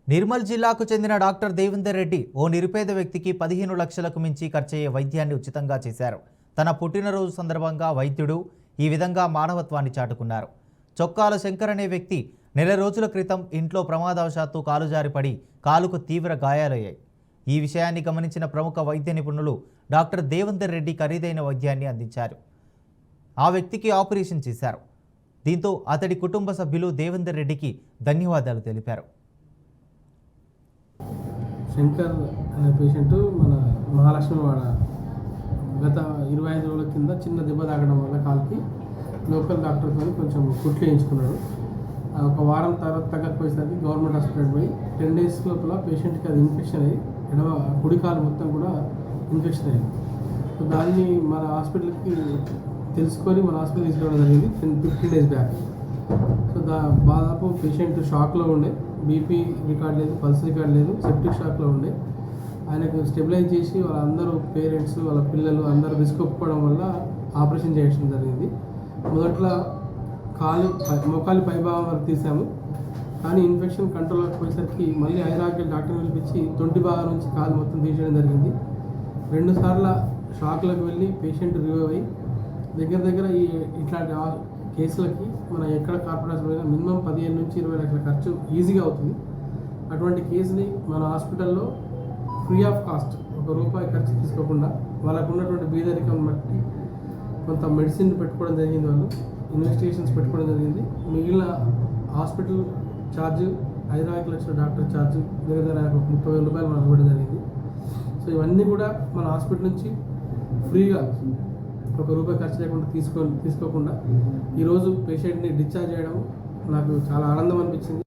నిర్మల్ జిల్లాకు చెందిన డాక్టర్ దేవేందర్ రెడ్డి ఓ నిరుపేద వ్యక్తికి 15 లక్షలకు మించి ఖర్చయ్యే వైద్యాన్ని ఉచితంగా చేశారు. తన పుట్టినరోజు సందర్భంగా వైద్యుడు ఈ విధంగా మానవత్వాన్ని చాటుకున్నారు. చొక్కాల శంకర్ అనే వ్యక్తి నెల రోజుల క్రితం ఇంట్లో ప్రమాదవశాత్తు కాలు జారిపడి కాలుకు తీవ్ర గాయాలయ్యాయి. ఈ విషయాన్ని గమనించిన ప్రముఖ వైద్య నిపుణులు డాక్టర్ దేవేందర్ రెడ్డి ఖరీదైన వైద్యాన్ని అందించారు. ఆ వ్యక్తికి ఆపరేషన్ చేశారు. దీంతో అతడి కుటుంబ సభ్యులు దేవేందర్ రెడ్డికి ధన్యవాదాలు తెలిపారు. శంకర్ అనే పేషెంట్ మన మహాలక్ష్మివాడ గత 25 రోజుల కింద చిన్న దెబ్బ తాగడం వల్ల కాలికి లోకల్ డాక్టర్తో కొంచెం కుట్లు వేయించుకున్నాడు. ఒక వారం తర్వాత తగ్గకపోయేసరికి గవర్నమెంట్ హాస్పిటల్ పోయి 10 డేస్ లోపల పేషెంట్కి అది ఇన్ఫెక్షన్ అయ్యి కుడి కాలు మొత్తం కూడా ఇన్ఫెక్షన్ అయ్యింది. సో దాన్ని మన హాస్పిటల్కి తెలుసుకొని మన హాస్పిటల్ తీసుకోవడం జరిగింది 15 డేస్ బ్యాక్. సో దాదాపు పేషెంట్ షాక్లో ఉండే, బీపీ రికార్డ్ లేదు, పల్స్ రికార్డ్ లేదు, సెప్టిక్ షాక్లో ఉండే. ఆయనకు స్టెబిలైజ్ చేసి వాళ్ళందరూ పేరెంట్స్ వాళ్ళ పిల్లలు అందరూ రిస్క్ ఒప్పుకోవడం వల్ల ఆపరేషన్ చేయడం జరిగింది. మొదట్లో మోకాలి పైభాగం వరకు తీసాము, కానీ ఇన్ఫెక్షన్ కంట్రోల్ అవ్వకపోయేసరికి మళ్ళీ ఐరాకెల్ డాక్టర్ని పిలిపించి 20 భాగం నుంచి కాలు మొత్తం తీసేయడం జరిగింది. 2 సార్లు షాక్లకు వెళ్ళి పేషెంట్ రివైవ్ అయ్యి దగ్గర ఇట్లాంటి కేసులకి మన ఎక్కడ కార్పొరేషన్ పోయినా మినిమం 15 నుంచి 20 లక్షల ఖర్చు ఈజీగా అవుతుంది. అటువంటి కేసుని మన హాస్పిటల్లో ఫ్రీ ఆఫ్ కాస్ట్, ₹1 ఖర్చు తీసుకోకుండా వాళ్ళకు ఉన్నటువంటి బీదరికం బట్టి కొంత మెడిసిన్ పెట్టుకోవడం జరిగింది, వాళ్ళు ఇన్వెస్టిగేషన్స్ పెట్టుకోవడం జరిగింది. మిగిలిన హాస్పిటల్ ఛార్జ్ 5 లక్షల డాక్టర్ ఛార్జ్ దగ్గర ₹30,000 మనకు ఇవ్వడం జరిగింది. సో ఇవన్నీ కూడా మన హాస్పిటల్ నుంచి ఫ్రీగా ₹1 ఖర్చు లేకుండా తీసుకోకుండా ఈరోజు పేషెంట్ని డిశ్చార్జ్ చేయడం నాకు చాలా ఆనందం అనిపించింది.